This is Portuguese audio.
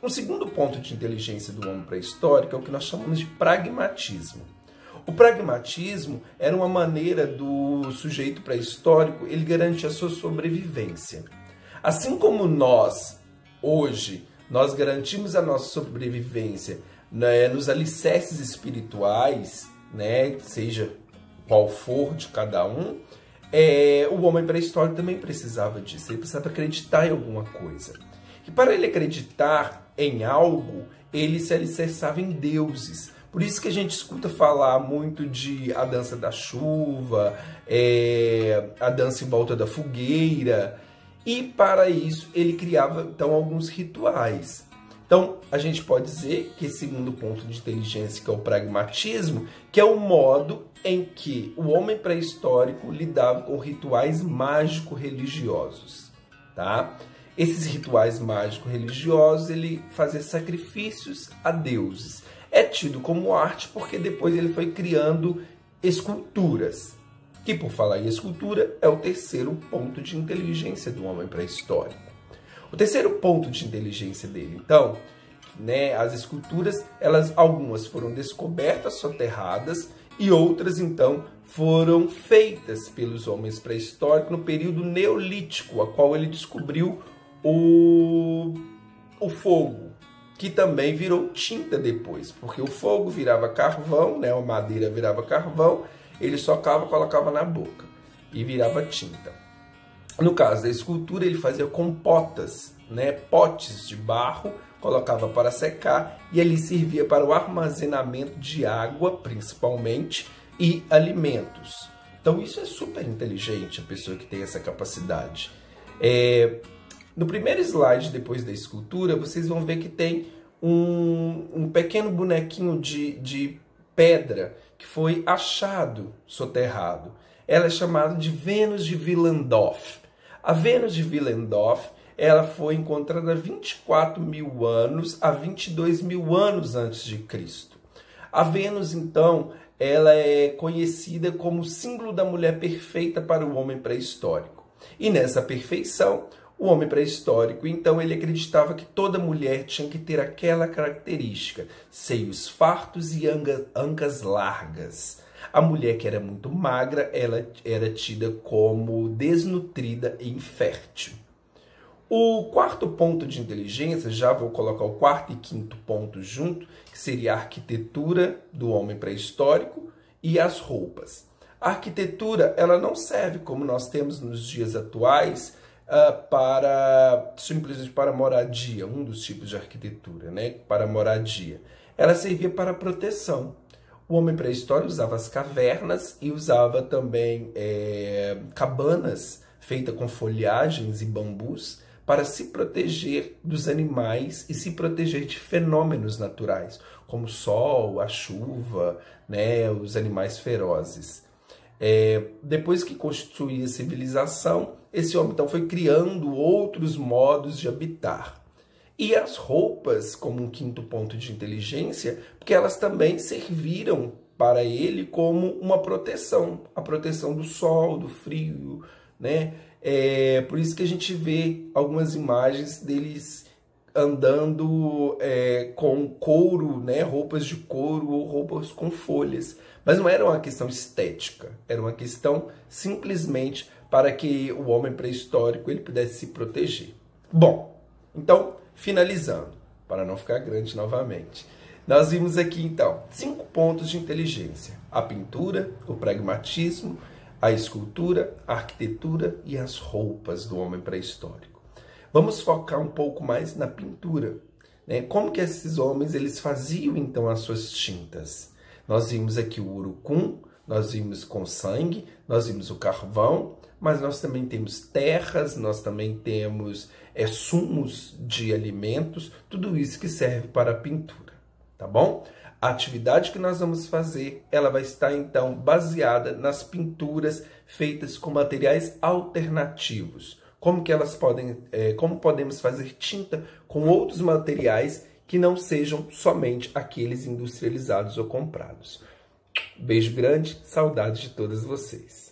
Um segundo ponto de inteligência do homem pré-histórico é o que nós chamamos de pragmatismo. O pragmatismo era uma maneira do sujeito pré-histórico ele garantir a sua sobrevivência. Assim como nós, hoje, nós garantimos a nossa sobrevivência, né, nos alicerces espirituais, né, seja qual for de cada um, o homem pré-histórico também precisava disso, ele precisava acreditar em alguma coisa. E para ele acreditar em algo, ele se alicerçava em deuses. Por isso que a gente escuta falar muito de a dança da chuva, a dança em volta da fogueira. E para isso ele criava então alguns rituais. Então a gente pode dizer que esse segundo ponto de inteligência, que é o pragmatismo, que é o modo em que o homem pré-histórico lidava com rituais mágico-religiosos, tá? Esses rituais mágico-religiosos, ele fazia sacrifícios a deuses. É tido como arte porque depois ele foi criando esculturas, que por falar em escultura é o terceiro ponto de inteligência do homem pré-histórico. O terceiro ponto de inteligência dele, então, né, as esculturas, algumas foram descobertas, soterradas, e outras, então, foram feitas pelos homens pré-históricos no período neolítico, a qual ele descobriu o fogo, que também virou tinta depois, porque o fogo virava carvão, né, a madeira virava carvão, ele socava, colocava na boca e virava tinta. No caso da escultura, ele fazia compotas, né, potes de barro, colocava para secar e ali servia para o armazenamento de água, principalmente, e alimentos. Então isso é super inteligente, a pessoa que tem essa capacidade. No primeiro slide, depois da escultura, vocês vão ver que tem um pequeno bonequinho de pedra que foi achado, soterrado. Ela é chamada de Vênus de Willendorf. A Vênus de Willendorf, ela foi encontrada há 24 mil anos a 22 mil anos antes de Cristo. A Vênus, então, ela é conhecida como símbolo da mulher perfeita para o homem pré-histórico. E nessa perfeição, o homem pré-histórico, então, ele acreditava que toda mulher tinha que ter aquela característica, seios fartos e ancas largas. A mulher que era muito magra, ela era tida como desnutrida e infértil. O quarto ponto de inteligência, já vou colocar o quarto e quinto ponto junto, que seria a arquitetura do homem pré-histórico e as roupas. A arquitetura, ela não serve como nós temos nos dias atuais, simplesmente para moradia, um dos tipos de arquitetura, né? Para moradia. Ela servia para proteção. O homem pré-histórico usava as cavernas e usava também cabanas feitas com folhagens e bambus para se proteger dos animais e se proteger de fenômenos naturais, como o sol, a chuva, né? Os animais ferozes. Depois que constituía a civilização, esse homem então foi criando outros modos de habitar. E as roupas, como um quinto ponto de inteligência, porque elas também serviram para ele como uma proteção, a proteção do sol, do frio, né? Por isso que a gente vê algumas imagens deles andando com couro, né? Roupas de couro ou roupas com folhas. Mas não era uma questão estética, era uma questão simplesmente para que o homem pré-histórico ele pudesse se proteger. Bom, então, finalizando, para não ficar grande novamente, nós vimos aqui então 5 pontos de inteligência: a pintura, o pragmatismo, a escultura, a arquitetura e as roupas do homem pré-histórico. Vamos focar um pouco mais na pintura, né? Como que esses homens eles faziam então as suas tintas? Nós vimos aqui o urucum, nós vimos com sangue, nós vimos o carvão, mas nós também temos terras, nós também temos sumos de alimentos, tudo isso que serve para a pintura, tá bom? A atividade que nós vamos fazer, ela vai estar então baseada nas pinturas feitas com materiais alternativos. Como podemos fazer tinta com outros materiais que não sejam somente aqueles industrializados ou comprados. Beijo grande, saudades de todas vocês.